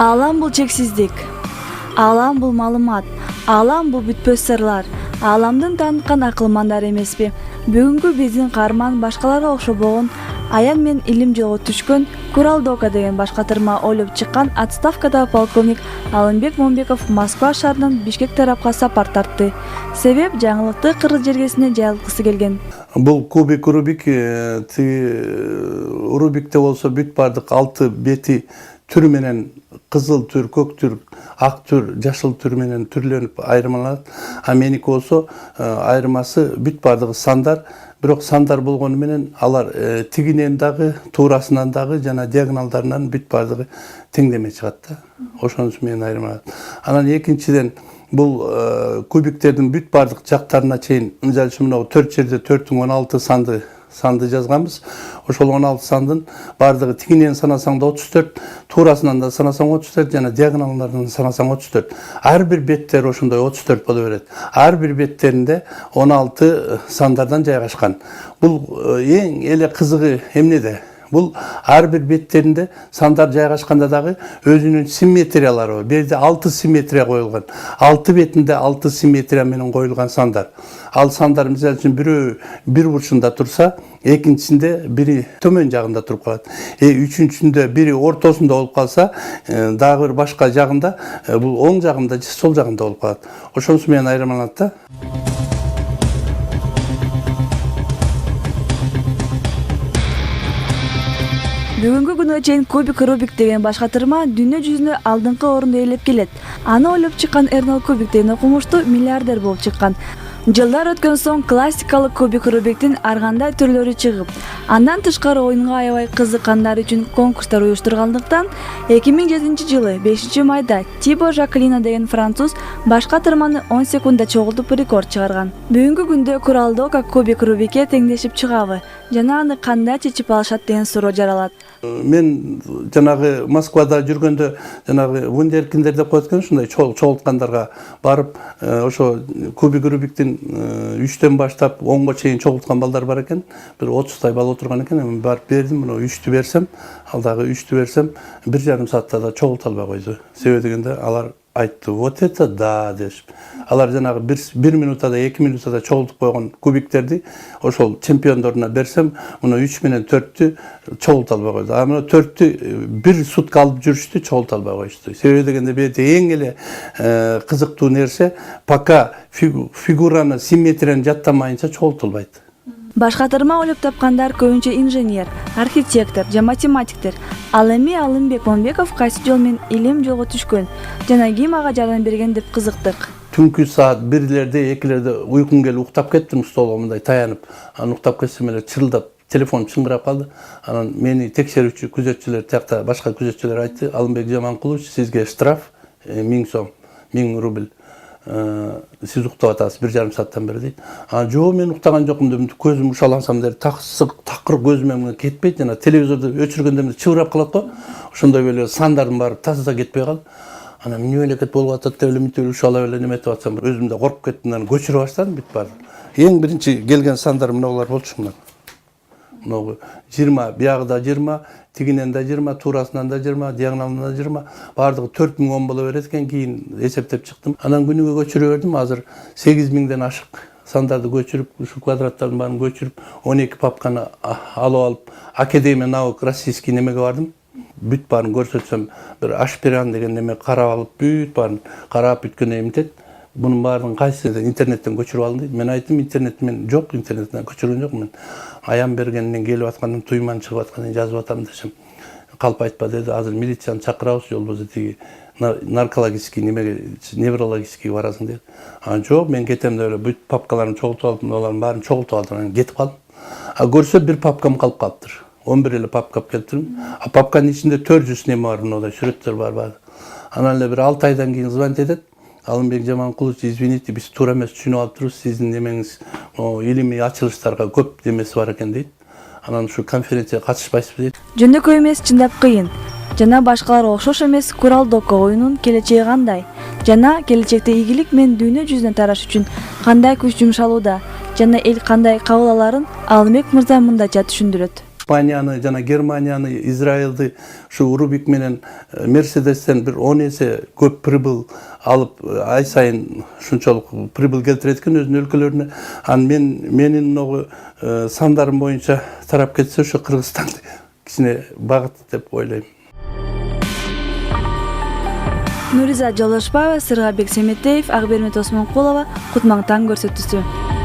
Аалам бул чексиздик. Аалам бул маалымат. Аалам бул бүтпөс сырлар. Ааламдын таныткан акылмандары эмеспи? Бүгүнкү биздин каарман башкаларга окшобогон, аян менен илим жолго түшкөн Курал Дока деген башкатырма ойлоп чыккан отставкадагы полковник Алымбек Момбеков Москва шаарынан Бишкек тарапка сапар тартты. Себеп жаңылыкты Кыргыз жергесине жайылткысы келген. Бул кубик Рубик, Рубикте болсо бүт бардык 6 бети түр менен кызыл түр, көк түр, ак түр, жашыл түр менен түрлөнүп айырмаланат. А меники болсо айырмасы бүт бардыгы сандар. Бирок сандар болгону менен алар тигинен дагы, туурасынан дагы жана диагоналдарынан бүт бардыгы теңдеме чыгат да. Ошонусу менен айырмаланат. Анан экинчиден бул кубиктердин бүт бардык жактарына чейин, мисалы үчүн мына 4 жерде 416 санды жазганбыз. Ошол 16 сандын бардыгы тигинен санасаң да 34, туурасынан да санасаң 34, жана диагоналдарынан санасаң 34. Ар бир беттер ошондой 34 боло берет. Ар бир беттеринде 16 сандардан жайгашкан. Бул эң эле кызыгы эмнеде? Бул ар бир беттеринде сандар жайгашканда дагы өзүнүн симметриялары бар. Берде 6 симметрия коюлган. 6 бетинде 6 симметрия менен коюлган сандар. Ал сандар мисалы үчүн бирөө бир бурчунда турса, экинчисинде бири төмөн жагында туруп калат. Үчүнчүсүндө бири ортосунда болуп калса, дагы бир башка жагында, бул оң жагында же сол жагында болуп калат. Ошонусу менен айырмаланат да. Бүгүнкү күнгө чейин кубик Рубик деген башкатырма дүйнө жүзүндө алдыңкы орунду ээлеп келет. Аны ойлоп чыккан Эрнол Кубик деген окумуштуу миллиардер болуп чыккан. Жылдар өткөн соң классикалык кубик Рубиктин ар кандай түрлөрү чыгып, андан тышкары оюнга аябай кызыккандар үчүн конкурстар уюштургандыктан 2007-жылы 5-майда Тибо Жаклина деген француз башкатырманы 10 секундда чогултуп рекорд чыгарган. Бүгүнкү күндө Курал Дока кубик Рубикке теңдешип чыгабы жана аны кандай чечип алышат деген суроо жаралат. Мен жанагы Москвада жүргөндө жанагы вундеркиндер деп коет экен, ушундай чогулткандарга барып, ошо кубик Рубиктин 3төн баштап 10го чейин чогулткан балдар бар экен. Бир 30тай бала отурган экен. Мен барып бердим, мына 3тү берсем, ал дагы 3тү берсем, 1,5 саатта да чогулта албай койду. Себеби дегенде алар айтты, вот это да дешип. Алар жанагы 1 минутада, 2 минутада чогултуп койгон кубиктерди ошол чемпиондоруна берсем, мына 3 менен 4тү чогулта албай койду. А мына 4тү 1 сутка алып жүрүштү, чогулта албай коюшту. Себеби дегенде бете эң эле кызыктуу нерсе, пока фигураны, симметрияны жаттамайынча чогултулбайт. Башкатырма ойлоп тапкандар көбүнчө инженер, архитектор же математиктер. Ал эми Алымбек Момбеков кайсы жол менен илим жолго түшкөн жана ким ага жардам берген деп кызыктык. Түнкү саат 1-лерде, 2-лерде уйкум келип уктап кеттим столго мындай таянып. Анан уктап кетсем эле чырылдап телефон чыңгырап калды. Анан мени текшерүүчү күзөтчүлөр тиякта башка күзөтчүлөр айтты: "Алымбек Жаманкулович, сизге штраф 1000 сом, 1000 рубль. Сиз уктап атасыз 1,5 сааттан бери" дейт. Жок, мен уктаган жокмун деп көзүм ушалансам деп такыр көзүмөн кетпейт, жана телевизорду өчүргөндө чыбырап калат го. Ошондой эле сандардын баары таза кетпей калды. Анан эмне эле болуп атат деп эле мынтип ушалап эле неметип атсам, өзүм да коркуп кеттим, анан көчүрө баштадым бүт баары. Эң биринчи келген сандар мына булар болчу мына. Мына 20, биягыда 20, тигинен да 20, туурасынан да 20, диагоналынан да 20, бардыгы 4000 боло берет экен, кийин эсептеп чыктым. Анан күнүгө көчүрө бердим, азыр 8000ден ашык сандарды көчүрүп, ушу квадраттардын баарын көчүрүп, 12 папканы алып алып, Академия наук российский немеге бардым. Бүт баарын көрсөтсөм, бир Ашпиран деген неме карап алып, бүт баарын карап бүткөн эмитет. Bunun баарын кайсы интернеттен көчүрүп алдым дейт. Мен айттым, интернет мен жок, интернеттен көчүргөн жокмун. Аян бергенден келип аткандан, туйман чыгып аткандан жазып атам десем, калп айтпа деди. Азыр милицияны чакырабыз, жол болсо тиги наркологический немеге, неврологический барасың дейт. Жок, мен кетем деп эле бүт папкаларын чогултуп алдым, алардын баарын чогултуп алдым, анан кетип калдым. Көрсө бир папкам калып калыптыр. 11 эле папка келтирдим. Папканын ичинде 400 неме бар, мындай сүрөттөр бар. Анан эле бир 6 айдан кийин звонить этет. Алымбек Жаманкулович, извините, биз туура эмес түшүнүп алыптырбыз, сиздин немеңиз илимий ачылыштарга көп демеси бар экен дейт. Анан ушу конференцияга катышпайсызбы дейт. Жөнөкөй эмес, чындап кыйын. Жана башкаларга окшош эмес Курал Дока оюнунун келечеги кандай? Жана келечекте ийгилик менен дүйнө жүзүнө тараш үчүн кандай күч жумшалууда? Жана эл кандай кабыл аларын Алымбек мырза мындайча түшүндүрөт. Испанияны жана Германияны, Израилди ушу Рубик менен Мерседестен бир 10 эсе көп прибыл алып ай сайын ушунчалык прибыл келтирет экен өзүнүн өлкөлөрүнө. Анан менин могу сандарым боюнча тарап кетсе ушу Кыргызстанды кичине багыт деп ойлойм. Нуриза Жолошбаева, Сыргабек Семетеев, Акбермет Осмонкулова, Кутман таң көрсөтүүсү.